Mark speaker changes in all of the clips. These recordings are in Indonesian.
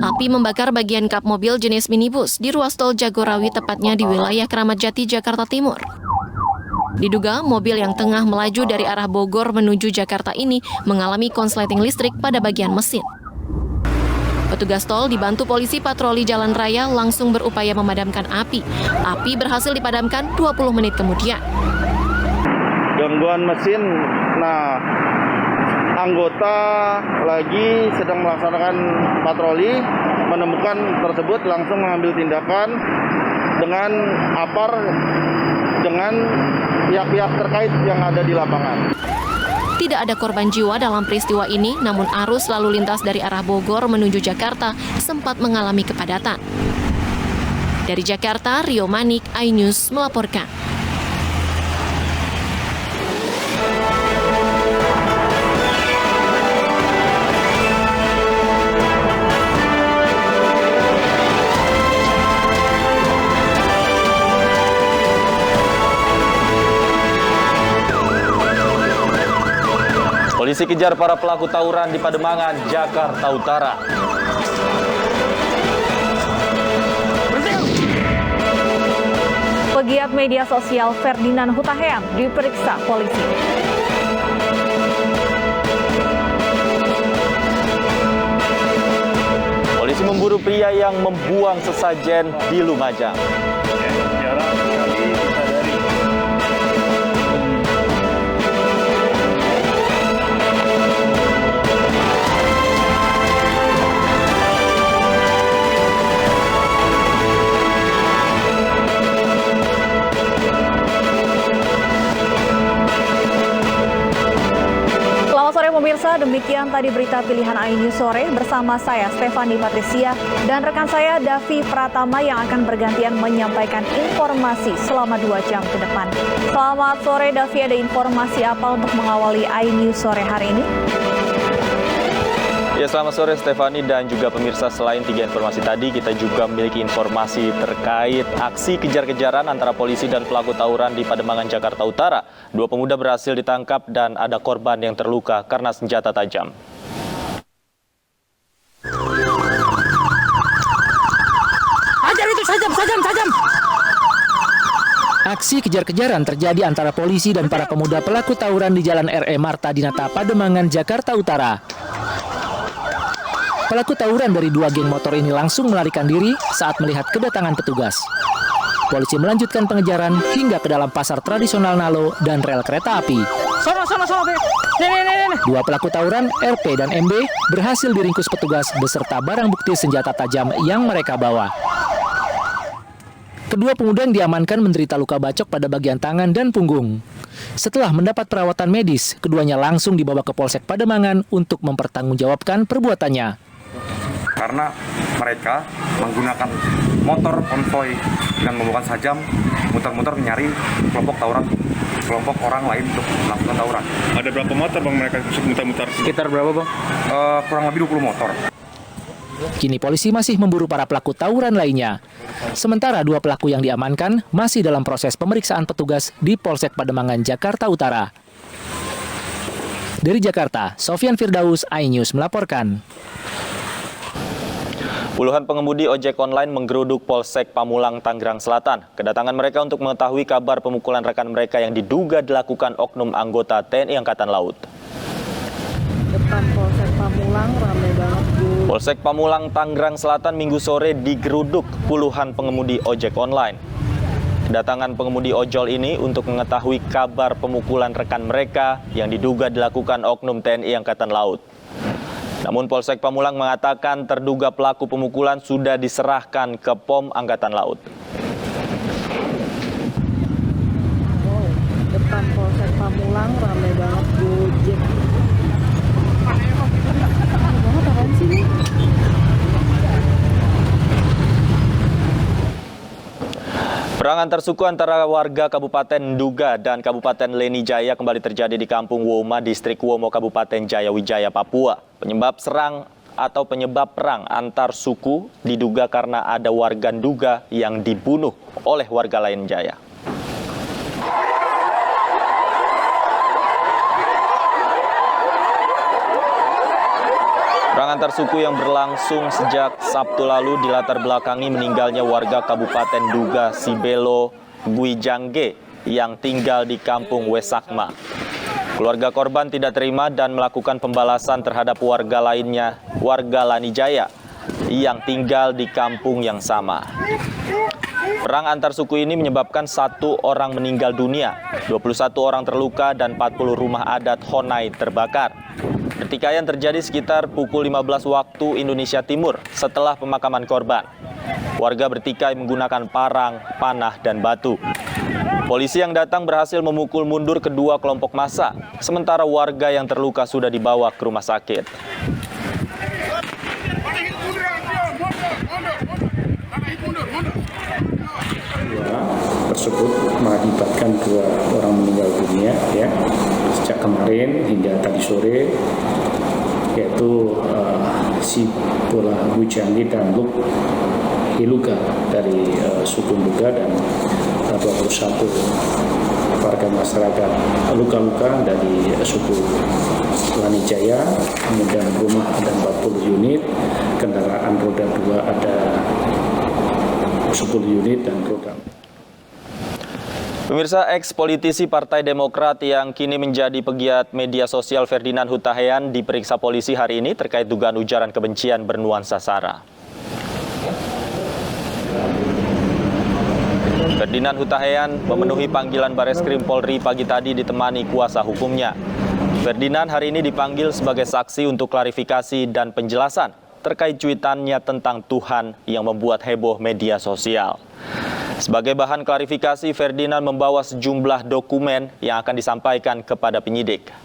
Speaker 1: Api membakar bagian kap mobil jenis minibus di ruas tol Jagorawi, tepatnya di wilayah Kramat Jati, Jakarta Timur. Diduga mobil yang tengah melaju dari arah Bogor menuju Jakarta ini mengalami konsleting listrik pada bagian mesin. Petugas tol dibantu polisi patroli jalan raya langsung berupaya memadamkan api. Api berhasil dipadamkan 20 menit kemudian.
Speaker 2: Gangguan mesin, anggota lagi sedang melaksanakan patroli, menemukan tersebut langsung mengambil tindakan dengan apar dengan pihak-pihak terkait yang ada di lapangan.
Speaker 1: Tidak ada korban jiwa dalam peristiwa ini, namun arus lalu lintas dari arah Bogor menuju Jakarta sempat mengalami kepadatan. Dari Jakarta, Rio Manik, iNews melaporkan.
Speaker 3: Polisi kejar para pelaku tawuran di Pademangan, Jakarta Utara.
Speaker 4: Pegiat media sosial Ferdinand Hutahean diperiksa polisi.
Speaker 3: Polisi memburu pria yang membuang sesajen di Lumajang.
Speaker 4: Pemirsa, demikian tadi berita pilihan iNews sore bersama saya Stefani Patricia dan rekan saya Davi Pratama yang akan bergantian menyampaikan informasi selama 2 jam ke depan. Selamat sore Davi, ada informasi apa untuk mengawali iNews sore hari ini?
Speaker 3: Ya, selamat sore Stefani dan juga pemirsa. Selain 3 informasi tadi, kita juga memiliki informasi terkait aksi kejar-kejaran antara polisi dan pelaku tawuran di Pademangan, Jakarta Utara. 2 pemuda berhasil ditangkap dan ada korban yang terluka karena senjata tajam.
Speaker 5: Hajar itu, sajam. Aksi kejar-kejaran terjadi antara polisi dan para pemuda pelaku tawuran di Jalan R.E. Marta Dinata, Pademangan, Jakarta Utara. Pelaku tawuran dari 2 geng motor ini langsung melarikan diri saat melihat kedatangan petugas. Polisi melanjutkan pengejaran hingga ke dalam pasar tradisional Nalo dan rel kereta api.
Speaker 6: Sono, nih.
Speaker 5: 2 pelaku tawuran, RP dan MB, berhasil diringkus petugas beserta barang bukti senjata tajam yang mereka bawa. Kedua pemuda yang diamankan menderita luka bacok pada bagian tangan dan punggung. Setelah mendapat perawatan medis, keduanya langsung dibawa ke Polsek Pademangan untuk mempertanggungjawabkan perbuatannya.
Speaker 7: Karena mereka menggunakan motor konvoy dan membawa sajam, muter-muter mencari kelompok orang lain untuk melakukan tawuran.
Speaker 8: Ada berapa motor bang mereka muter-muter?
Speaker 7: Sekitar berapa bang? Kurang lebih 20 motor.
Speaker 5: Kini polisi masih memburu para pelaku tawuran lainnya. Sementara 2 pelaku yang diamankan masih dalam proses pemeriksaan petugas di Polsek Pademangan, Jakarta Utara. Dari Jakarta, Sofyan Firdaus, iNews melaporkan.
Speaker 3: Puluhan pengemudi ojek online menggeruduk Polsek Pamulang, Tangerang Selatan. Kedatangan mereka untuk mengetahui kabar pemukulan rekan mereka yang diduga dilakukan oknum anggota TNI Angkatan Laut.
Speaker 6: Depan Polsek Pamulang ramai banget, Bu.
Speaker 3: Polsek Pamulang, Tangerang Selatan Minggu sore digeruduk puluhan pengemudi ojek online. Kedatangan pengemudi ojol ini untuk mengetahui kabar pemukulan rekan mereka yang diduga dilakukan oknum TNI Angkatan Laut. Namun Polsek Pamulang mengatakan terduga pelaku pemukulan sudah diserahkan ke POM Angkatan Laut.
Speaker 6: Depan Polsek Pamulang ramai banget, Gojek. Apaan sih ini?
Speaker 3: Perang antar suku antara warga Kabupaten Nduga dan Kabupaten Leni Jaya kembali terjadi di Kampung Woma, Distrik Womo, Kabupaten Jayawijaya, Papua. Penyebab perang antar suku diduga karena ada warga Nduga yang dibunuh oleh warga lain Jaya. Perang antar suku yang berlangsung sejak Sabtu lalu dilatar belakangi meninggalnya warga Kabupaten Duga Sibelo Guijangge yang tinggal di Kampung Wesakma. Keluarga korban tidak terima dan melakukan pembalasan terhadap warga lainnya, warga Lanijaya, yang tinggal di kampung yang sama. Perang antar suku ini menyebabkan 1 orang meninggal dunia, 21 orang terluka, dan 40 rumah adat Honai terbakar. Pertikaian terjadi sekitar pukul 15 waktu Indonesia Timur setelah pemakaman korban. Warga bertikai menggunakan parang, panah, dan batu. Polisi yang datang berhasil memukul mundur kedua kelompok massa, sementara warga yang terluka sudah dibawa ke rumah sakit.
Speaker 9: Tersebut mengakibatkan 2 orang meninggal dunia ya sejak kemarin hingga tadi sore, yaitu si Bola Guijangge dan Luk Hiluga dari suku Duga, dan 21 warga masyarakat luka-luka dari suku Lanijaya. Kemudian rumah ada 40 unit, kendaraan roda 2 ada 10 unit dan roda.
Speaker 3: Pemirsa, ex-politisi Partai Demokrat yang kini menjadi pegiat media sosial Ferdinand Huta Heian diperiksa polisi hari ini terkait dugaan ujaran kebencian bernuansa SARA. Ferdinand Huta Heian memenuhi panggilan Bareskrim Polri pagi tadi ditemani kuasa hukumnya. Ferdinand hari ini dipanggil sebagai saksi untuk klarifikasi dan penjelasan terkait cuitannya tentang Tuhan yang membuat heboh media sosial. Sebagai bahan klarifikasi, Ferdinand membawa sejumlah dokumen yang akan disampaikan kepada penyidik.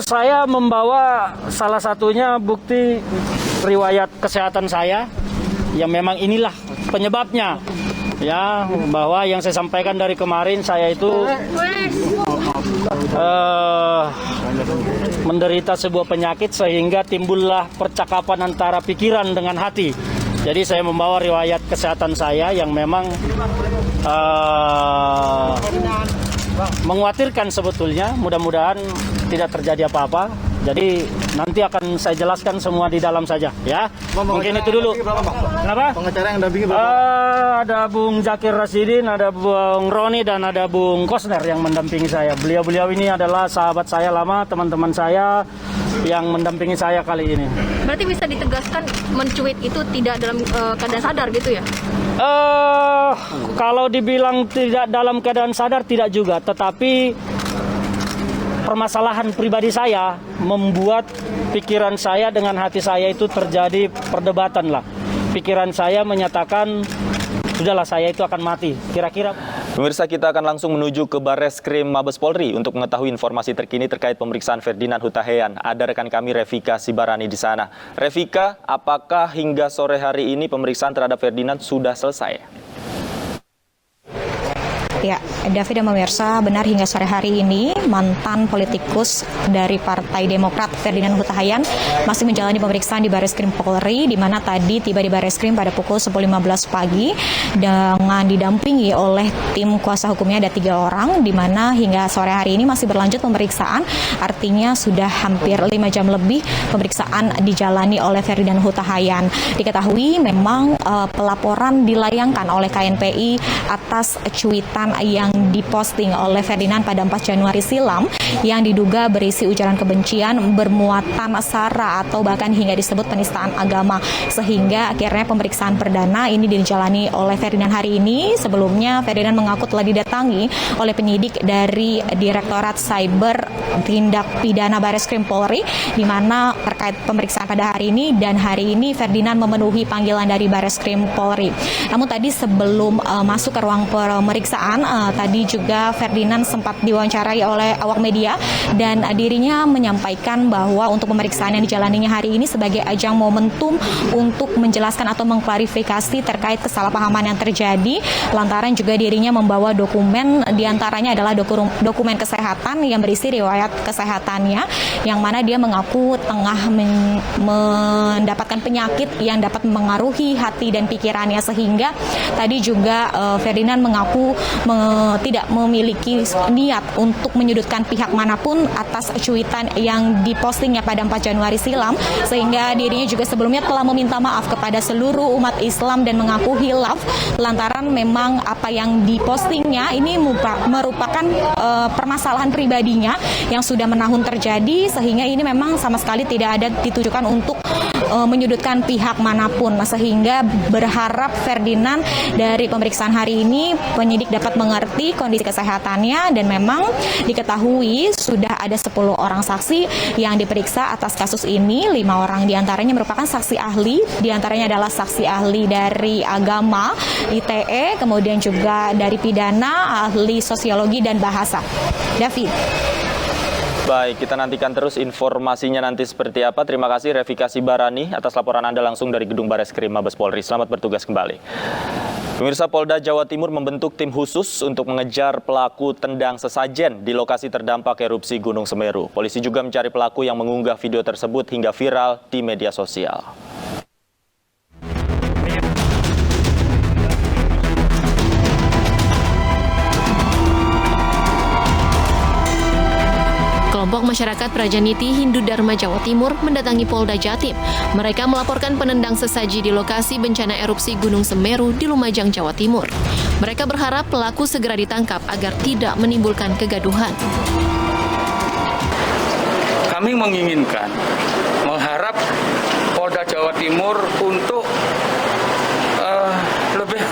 Speaker 10: Saya membawa salah satunya bukti riwayat kesehatan saya, yang memang inilah penyebabnya. Ya, bahwa yang saya sampaikan dari kemarin, saya itu menderita sebuah penyakit sehingga timbullah percakapan antara pikiran dengan hati. Jadi saya membawa riwayat kesehatan saya yang memang mengkhawatirkan sebetulnya. Mudah-mudahan tidak terjadi apa-apa. Jadi nanti akan saya jelaskan semua di dalam saja, ya. Mungkin itu dulu. Kenapa?
Speaker 2: Pengacara yang dampingi berapa?
Speaker 10: Ada Bung Zakir Rasidin, ada Bung Roni, dan ada Bung Kosner yang mendampingi saya. Beliau-beliau ini adalah sahabat saya lama, teman-teman saya yang mendampingi saya kali ini.
Speaker 1: Berarti bisa ditegaskan mencuit itu tidak dalam keadaan sadar gitu ya?
Speaker 10: Kalau dibilang tidak dalam keadaan sadar, tidak juga. Tetapi permasalahan pribadi saya membuat pikiran saya dengan hati saya itu terjadi perdebatan lah. Pikiran saya menyatakan, sudahlah saya itu akan mati. Kira-kira.
Speaker 3: Pemirsa, kita akan langsung menuju ke Bareskrim Mabes Polri untuk mengetahui informasi terkini terkait pemeriksaan Ferdinand Huta Heian. Ada rekan kami Revika Sibarani di sana. Revika, apakah hingga sore hari ini pemeriksaan terhadap Ferdinand sudah selesai?
Speaker 11: Ya, David dan pemirsa, benar hingga sore hari ini mantan politikus dari Partai Demokrat Ferdinand Huta Heian masih menjalani pemeriksaan di Bareskrim Polri, di mana tadi tiba di Bareskrim pada pukul 10.15 pagi dengan didampingi oleh tim kuasa hukumnya ada 3 orang, di mana hingga sore hari ini masih berlanjut pemeriksaan, artinya sudah hampir 5 jam lebih pemeriksaan dijalani oleh Ferdinand Huta Heian. Diketahui memang pelaporan dilayangkan oleh KNPI atas cuitan yang diposting oleh Ferdinand pada 4 Januari silam yang diduga berisi ujaran kebencian bermuatan sara atau bahkan hingga disebut penistaan agama, sehingga akhirnya pemeriksaan perdana ini dijalani oleh Ferdinand hari ini. Sebelumnya Ferdinand mengaku telah didatangi oleh penyidik dari Direktorat Cyber Tindak Pidana Bareskrim Polri, di mana terkait pemeriksaan pada hari ini, dan hari ini Ferdinand memenuhi panggilan dari Bareskrim Polri. Namun tadi sebelum masuk ke ruang pemeriksaan, tadi juga Ferdinand sempat diwawancarai oleh awak media, dan dirinya menyampaikan bahwa untuk pemeriksaan yang dijalaninya hari ini sebagai ajang momentum untuk menjelaskan atau mengklarifikasi terkait kesalahpahaman yang terjadi, lantaran juga dirinya membawa dokumen, diantaranya adalah dokumen kesehatan yang berisi riwayat kesehatannya, yang mana dia mengaku tengah mendapatkan penyakit yang dapat mengaruhi hati dan pikirannya, sehingga tadi juga Ferdinand mengaku tidak memiliki niat untuk menyudutkan pihak manapun atas cuitan yang dipostingnya pada 4 Januari silam, sehingga dirinya juga sebelumnya telah meminta maaf kepada seluruh umat Islam dan mengaku hilaf lantaran memang apa yang dipostingnya ini merupakan permasalahan pribadinya yang sudah menahun terjadi, sehingga ini memang sama sekali tidak ada ditujukan untuk menyudutkan pihak manapun, sehingga berharap Ferdinand dari pemeriksaan hari ini penyidik dapat mengerti kondisi kesehatannya, dan memang diketahui sudah ada 10 orang saksi yang diperiksa atas kasus ini. 5 orang diantaranya merupakan saksi ahli, diantaranya adalah saksi ahli dari agama, ITE, kemudian juga dari pidana, ahli sosiologi dan bahasa. David.
Speaker 3: Baik, kita nantikan terus informasinya nanti seperti apa. Terima kasih Revika Sibarani atas laporan Anda langsung dari Gedung Bareskrim Mabes Polri. Selamat bertugas kembali. Pemirsa, Polda Jawa Timur membentuk tim khusus untuk mengejar pelaku tendang sesajen di lokasi terdampak erupsi Gunung Semeru. Polisi juga mencari pelaku yang mengunggah video tersebut hingga viral di media sosial.
Speaker 1: Kelompok masyarakat Prajaniti Hindu Dharma Jawa Timur mendatangi Polda Jatim. Mereka melaporkan penendang sesaji di lokasi bencana erupsi Gunung Semeru di Lumajang, Jawa Timur. Mereka berharap pelaku segera ditangkap agar tidak menimbulkan kegaduhan.
Speaker 12: Kami menginginkan, mengharap Polda Jawa Timur untuk lebih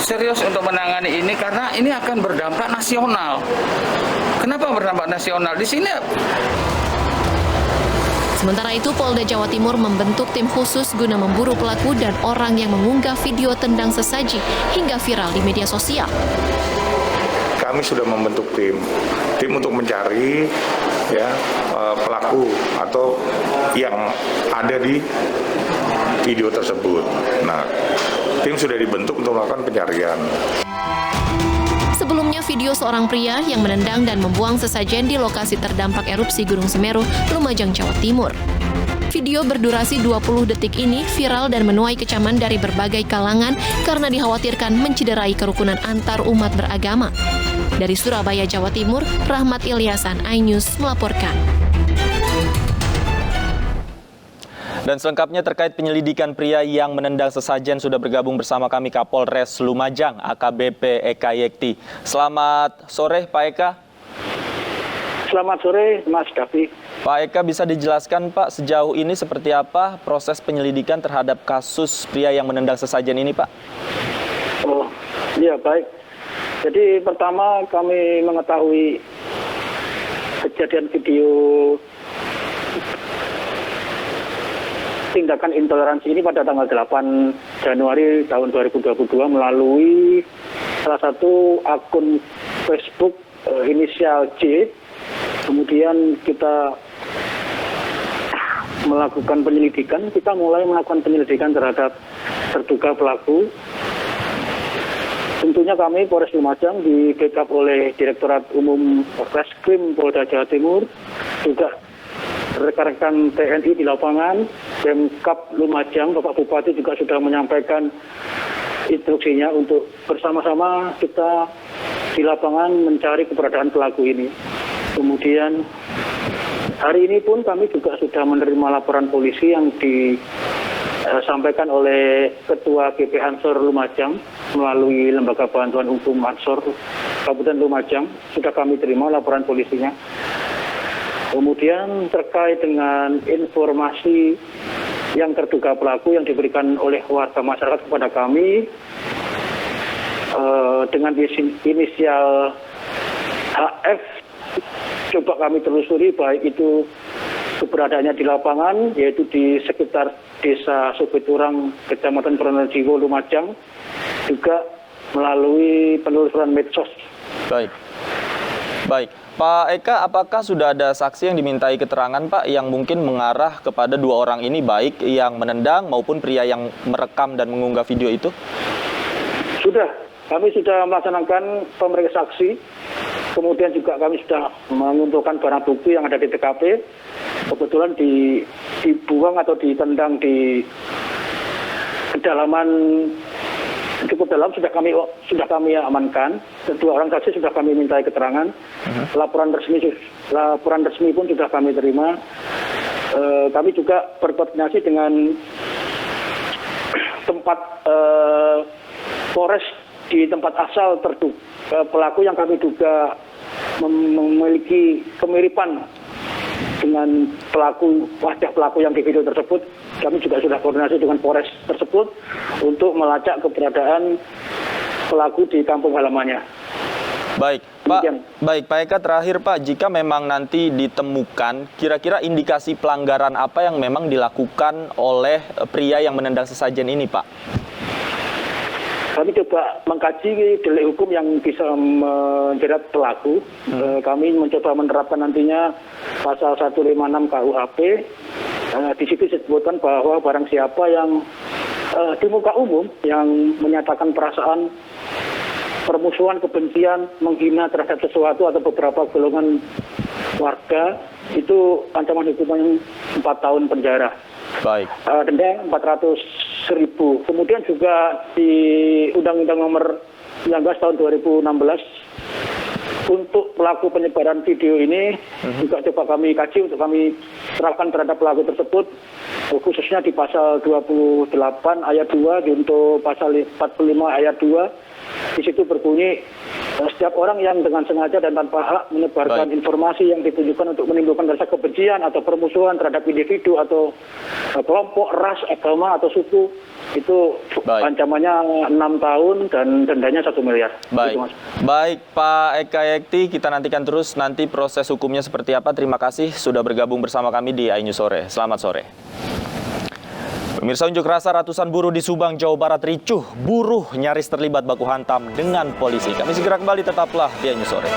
Speaker 12: serius untuk menangani ini, karena ini akan berdampak nasional. Kenapa berdampak nasional? Di sini.
Speaker 1: Sementara itu, Polda Jawa Timur membentuk tim khusus guna memburu pelaku dan orang yang mengunggah video tendang sesaji hingga viral di media sosial.
Speaker 13: Kami sudah membentuk tim untuk mencari pelaku atau yang ada di video tersebut. Nah, tim sudah dibentuk untuk melakukan pencarian.
Speaker 1: Sebelumnya, video seorang pria yang menendang dan membuang sesajen di lokasi terdampak erupsi Gunung Semeru, Lumajang, Jawa Timur. Video berdurasi 20 detik ini viral dan menuai kecaman dari berbagai kalangan karena dikhawatirkan mencederai kerukunan antar umat beragama. Dari Surabaya, Jawa Timur, Rahmat Ilyasan, iNews melaporkan.
Speaker 3: Dan selengkapnya terkait penyelidikan pria yang menendang sesajen sudah bergabung bersama kami Kapolres Lumajang, AKBP Eka Yekti. Selamat sore Pak Eka.
Speaker 14: Selamat sore Mas Davi.
Speaker 3: Pak Eka, bisa dijelaskan Pak sejauh ini seperti apa proses penyelidikan terhadap kasus pria yang menendang sesajen ini Pak?
Speaker 14: Oh iya, baik. Jadi pertama kami mengetahui kejadian video tindakan intoleransi ini pada tanggal 8 Januari tahun 2022 melalui salah satu akun Facebook inisial J. Kemudian kita melakukan penyelidikan, kita mulai melakukan penyelidikan terhadap terduga pelaku. Tentunya kami Polres Lumajang di backup oleh Direktorat Umum Reskrim Polda Jawa Timur, juga rekan-rekan TNI di lapangan, Pemkab Lumajang, Bapak Bupati juga sudah menyampaikan instruksinya untuk bersama-sama kita di lapangan mencari keberadaan pelaku ini. Kemudian hari ini pun kami juga sudah menerima laporan polisi yang disampaikan oleh Ketua GP Ansor Lumajang melalui Lembaga Bantuan Hukum Ansor Kabupaten Lumajang. Sudah kami terima laporan polisinya. Kemudian terkait dengan informasi yang terduga pelaku yang diberikan oleh warga masyarakat kepada kami dengan inisial HF, coba kami telusuri baik itu keberadaannya di lapangan, yaitu di sekitar Desa Supiturang, Kecamatan Pronojiwo, Lumajang, juga melalui penelusuran medsos.
Speaker 3: Baik. Pak Eka, apakah sudah ada saksi yang dimintai keterangan Pak yang mungkin mengarah kepada dua orang ini, baik yang menendang maupun pria yang merekam dan mengunggah video itu?
Speaker 14: Sudah, kami sudah melaksanakan pemeriksaan saksi, kemudian juga kami sudah mengumpulkan barang bukti yang ada di TKP. Kebetulan dibuang atau ditendang di kedalaman cukup dalam sudah kami amankan. 2 orang saksi sudah kami mintai keterangan. Laporan resmi pun sudah kami terima. Kami juga berkoordinasi dengan tempat Polres di tempat asal pelaku yang kami duga memiliki kemiripan dengan wajah pelaku yang di video tersebut. Kami juga sudah koordinasi dengan Polres tersebut untuk melacak keberadaan pelaku di kampung halamannya.
Speaker 3: Baik, Pak Eka, terakhir Pak, jika memang nanti ditemukan, kira-kira indikasi pelanggaran apa yang memang dilakukan oleh pria yang menendang sesajen ini, Pak?
Speaker 14: Kami coba mengkaji delik hukum yang bisa menjerat pelaku. Kami mencoba menerapkan nantinya pasal 156 KUHP. Di situ disebutkan bahwa barang siapa yang di muka umum yang menyatakan perasaan permusuhan, kebencian, menghina terhadap sesuatu atau beberapa golongan warga, itu ancaman hukuman 4 tahun penjara.
Speaker 3: Baik.
Speaker 14: Denda 400.000. Kemudian juga di Undang-Undang Nomor 19 tahun 2016 untuk pelaku penyebaran video ini juga coba kami kaji untuk kami terapkan terhadap pelaku tersebut, khususnya di pasal 28 ayat 2 untuk pasal 45 ayat 2. Di situ berbunyi setiap orang yang dengan sengaja dan tanpa hak menyebarkan informasi yang ditujukan untuk menimbulkan rasa kebencian atau permusuhan terhadap individu atau kelompok, ras, agama atau suku, itu ancamannya 6 tahun dan dendanya 1 miliar.
Speaker 3: Baik, Pak Eka Yekti, kita nantikan terus nanti proses hukumnya seperti apa. Terima kasih sudah bergabung bersama kami di iNews Sore. Selamat sore. Pemirsa, unjuk rasa ratusan buruh di Subang, Jawa Barat ricuh. Buruh nyaris terlibat baku hantam dengan polisi. Kami segera kembali, tetaplah di iNews Sore.